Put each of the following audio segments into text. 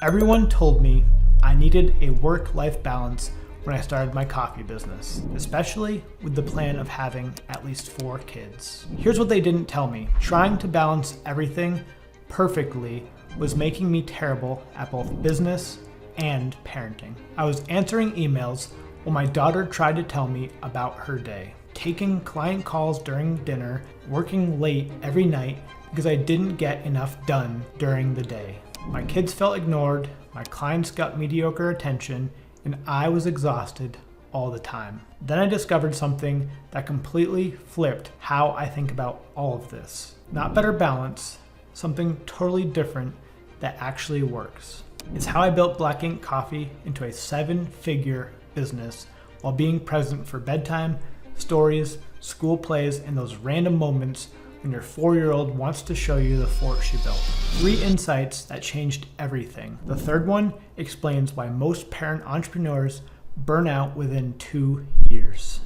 Everyone told me I needed a work-life balance when I started my coffee business, especially with the plan of having at least 4 kids. Here's what they didn't tell me. Trying to balance everything perfectly was making me terrible at both business and parenting. I was answering emails while my daughter tried to tell me about her day, taking client calls during dinner, working late every night because I didn't get enough done during the day. My kids felt ignored, my clients got mediocre attention, and I was exhausted all the time. Then I discovered something that completely flipped how I think about all of this. Not better balance, something totally different that actually works. It's how I built Black Ink Coffee into a 7-figure business while being present for bedtime, stories, school plays, and those random moments when your 4-year-old wants to show you the fort she built. 3 insights that changed everything. The third one explains why most parent entrepreneurs burn out within 2 years.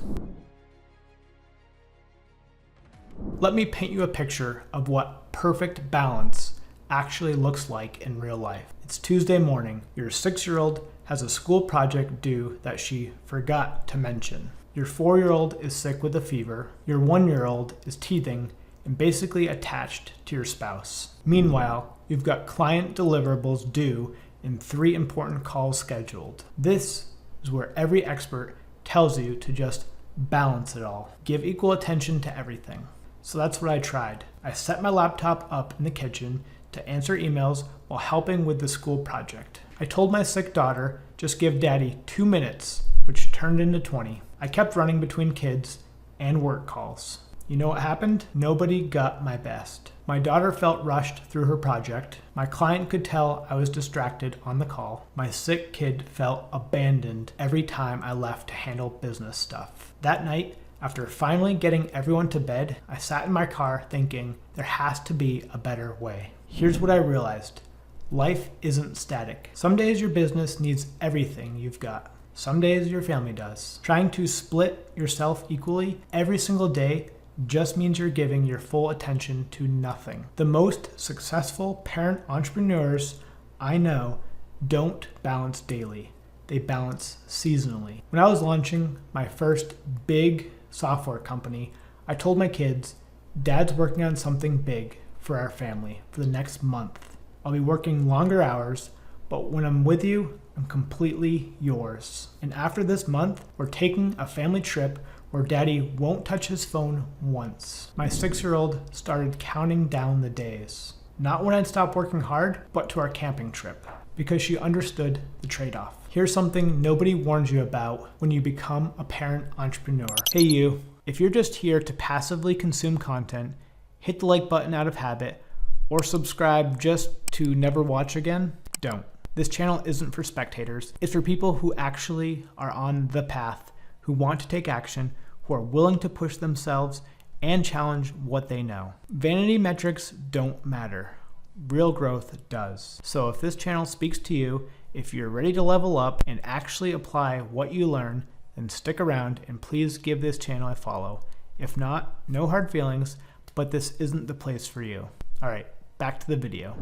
Let me paint you a picture of what perfect balance actually looks like in real life. It's Tuesday morning. Your 6-year-old has a school project due that she forgot to mention. Your 4-year-old is sick with a fever. Your 1-year-old is teething and basically attached to your spouse. Meanwhile, you've got client deliverables due and 3 important calls scheduled. This is where every expert tells you to just balance it all. Give equal attention to everything. So that's what I tried. I set my laptop up in the kitchen to answer emails while helping with the school project. I told my sick daughter, just give daddy 2 minutes, which turned into 20. I kept running between kids and work calls. You know what happened? Nobody got my best. My daughter felt rushed through her project. My client could tell I was distracted on the call. My sick kid felt abandoned every time I left to handle business stuff. That night, after finally getting everyone to bed, I sat in my car thinking there has to be a better way. Here's what I realized. Life isn't static. Some days your business needs everything you've got. Some days your family does. Trying to split yourself equally every single day just means you're giving your full attention to nothing. The most successful parent entrepreneurs I know don't balance daily. They balance seasonally. When I was launching my first big software company, I told my kids, Dad's working on something big for our family for the next month. I'll be working longer hours, but when I'm with you, I'm completely yours. And after this month, we're taking a family trip where daddy won't touch his phone once. My 6-year-old started counting down the days. Not when I'd stop working hard, but to our camping trip, because she understood the trade-off. Here's something nobody warns you about when you become a parent entrepreneur. Hey you, if you're just here to passively consume content, hit the like button out of habit, or subscribe just to never watch again, don't. This channel isn't for spectators. It's for people who actually are on the path, who want to take action, who are willing to push themselves and challenge what they know. Vanity metrics don't matter. Real growth does. So if this channel speaks to you, if you're ready to level up and actually apply what you learn, then stick around and please give this channel a follow. If not, no hard feelings, but this isn't the place for you. All right, back to the video.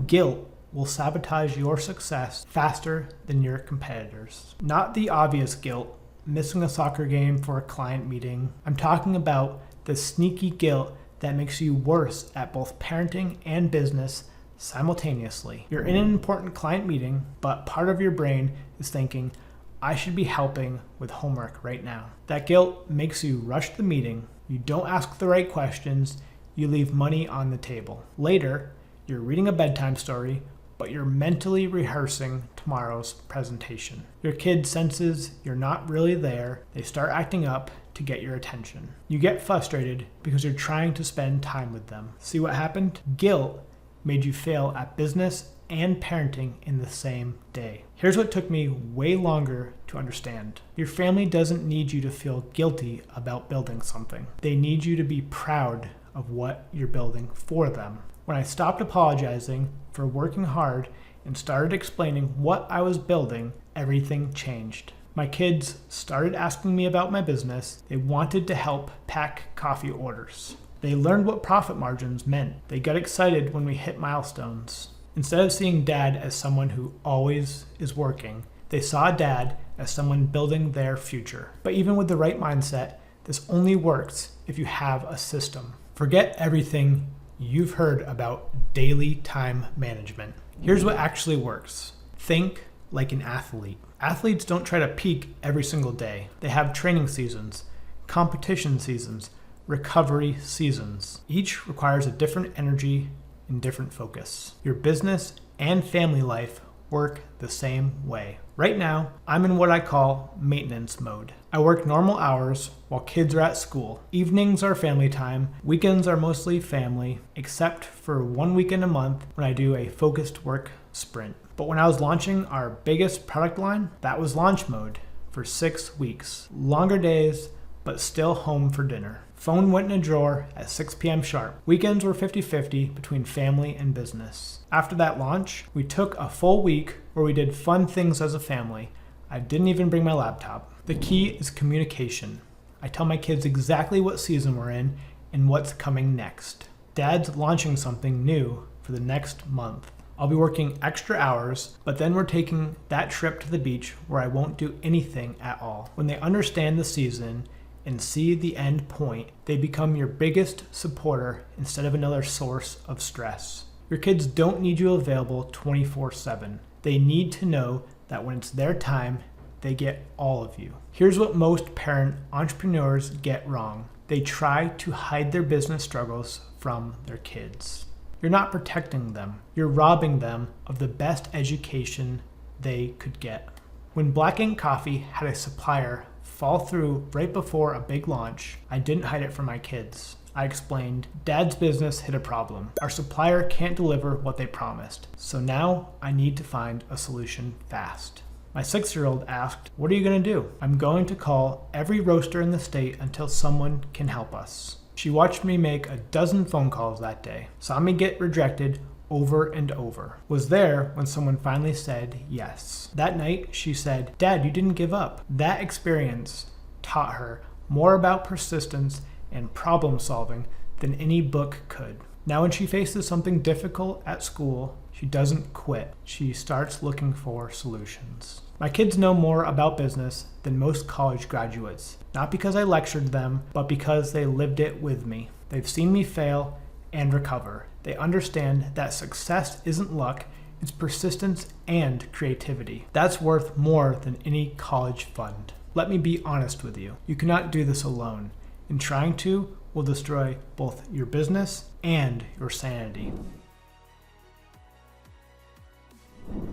Guilt will sabotage your success faster than your competitors. Not the obvious guilt, missing a soccer game for a client meeting. I'm talking about the sneaky guilt that makes you worse at both parenting and business simultaneously. You're in an important client meeting, but part of your brain is thinking, I should be helping with homework right now. That guilt makes you rush the meeting. You don't ask the right questions. You leave money on the table. Later, you're reading a bedtime story, but you're mentally rehearsing tomorrow's presentation. Your kid senses you're not really there. They start acting up to get your attention. You get frustrated because you're trying to spend time with them. See what happened? Guilt made you fail at business and parenting in the same day. Here's what took me way longer to understand. Your family doesn't need you to feel guilty about building something. They need you to be proud of what you're building for them. When I stopped apologizing for working hard and started explaining what I was building, everything changed. My kids started asking me about my business. They wanted to help pack coffee orders. They learned what profit margins meant. They got excited when we hit milestones. Instead of seeing dad as someone who always is working, they saw dad as someone building their future. But even with the right mindset, this only works if you have a system. Forget everything you've heard about daily time management. Here's what actually works. Think like an athlete. Athletes don't try to peak every single day. They have training seasons, competition seasons, recovery seasons. Each requires a different energy and different focus. Your business and family life work the same way. Right now, I'm in what I call maintenance mode. I work normal hours while kids are at school. Evenings are family time. Weekends are mostly family, except for 1 weekend a month when I do a focused work sprint. But when I was launching our biggest product line, that was launch mode for 6 weeks. Longer days, but still home for dinner. Phone went in a drawer at 6 p.m. sharp. Weekends were 50-50 between family and business. After that launch, we took a full week where we did fun things as a family. I didn't even bring my laptop. The key is communication. I tell my kids exactly what season we're in and what's coming next. Dad's launching something new for the next month. I'll be working extra hours, but then we're taking that trip to the beach where I won't do anything at all. When they understand the season and see the end point, they become your biggest supporter instead of another source of stress. Your kids don't need you available 24/7. They need to know that when it's their time, they get all of you. Here's what most parent entrepreneurs get wrong. They try to hide their business struggles from their kids. You're not protecting them. You're robbing them of the best education they could get. When Black Ink Coffee had a supplier fall through right before a big launch, I didn't hide it from my kids. I explained, Dad's business hit a problem. Our supplier can't deliver what they promised. So now I need to find a solution fast. My 6-year-old asked, what are you going to do? I'm going to call every roaster in the state until someone can help us. She watched me make a dozen phone calls that day, saw me get rejected over and over, was there when someone finally said yes. That night, she said, Dad, you didn't give up. That experience taught her more about persistence and problem solving than any book could. Now when she faces something difficult at school, she doesn't quit. She starts looking for solutions. My kids know more about business than most college graduates, not because I lectured them, but because they lived it with me. They've seen me fail and recover. They understand that success isn't luck, it's persistence and creativity. That's worth more than any college fund. Let me be honest with you. You cannot do this alone. And trying to will destroy both your business and your sanity.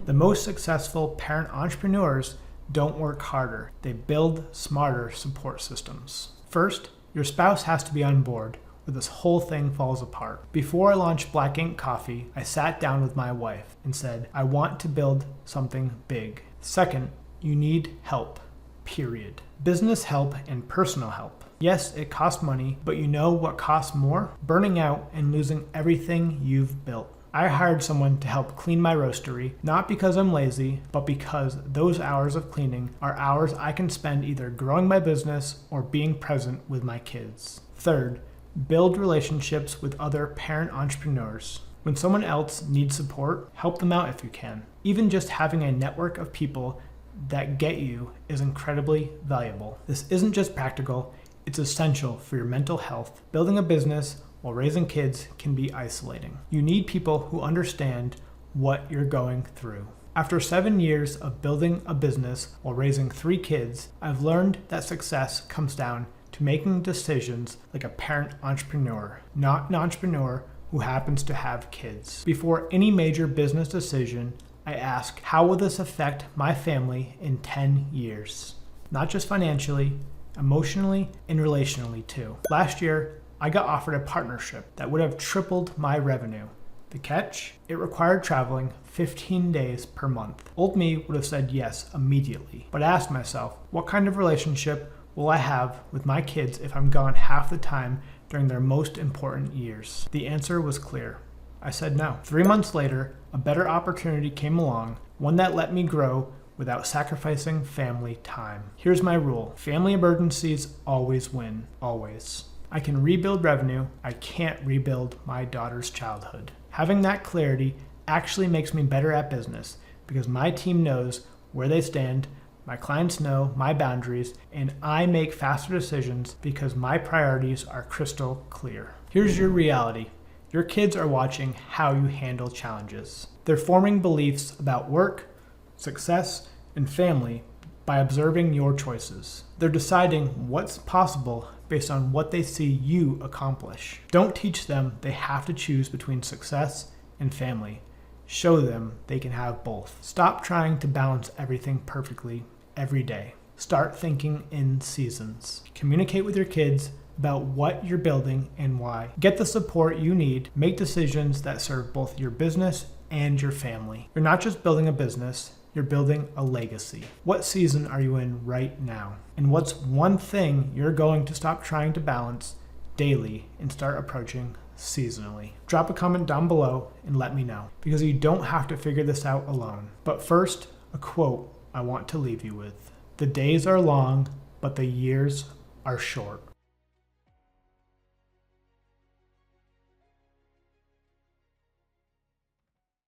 The most successful parent entrepreneurs don't work harder. They build smarter support systems. First, your spouse has to be on board, or this whole thing falls apart. Before I launched Black Ink Coffee, I sat down with my wife and said, I want to build something big. Second, you need help, period. Business help and personal help. Yes, it costs money, but you know what costs more? Burning out and losing everything you've built. I hired someone to help clean my roastery, not because I'm lazy, but because those hours of cleaning are hours I can spend either growing my business or being present with my kids. Third, build relationships with other parent entrepreneurs. When someone else needs support, help them out if you can. Even just having a network of people that get you is incredibly valuable. This isn't just practical, it's essential for your mental health. Building a business while raising kids can be isolating. You need people who understand what you're going through. After 7 years of building a business while raising 3 kids, I've learned that success comes down to making decisions like a parent entrepreneur, not an entrepreneur who happens to have kids. Before any major business decision, I ask, how will this affect my family in 10 years? Not just financially, emotionally, and relationally too. Last year, I got offered a partnership that would have tripled my revenue. The catch? It required traveling 15 days per month. Old me would have said yes immediately, but I asked myself, what kind of relationship will I have with my kids if I'm gone half the time during their most important years? The answer was clear. I said no. 3 months later, a better opportunity came along, one that let me grow without sacrificing family time. Here's my rule. Family emergencies always win. Always. I can rebuild revenue. I can't rebuild my daughter's childhood. Having that clarity actually makes me better at business because my team knows where they stand, my clients know my boundaries, and I make faster decisions because my priorities are crystal clear. Here's your reality. Your kids are watching how you handle challenges. They're forming beliefs about work, success, and family by observing your choices. They're deciding what's possible based on what they see you accomplish. Don't teach them they have to choose between success and family. Show them they can have both. Stop trying to balance everything perfectly every day. Start thinking in seasons. Communicate with your kids about what you're building and why. Get the support you need. Make decisions that serve both your business and your family. You're not just building a business, you're building a legacy. What season are you in right now? And what's one thing you're going to stop trying to balance daily and start approaching seasonally? Drop a comment down below and let me know, because you don't have to figure this out alone. But first, a quote I want to leave you with. The days are long, but the years are short.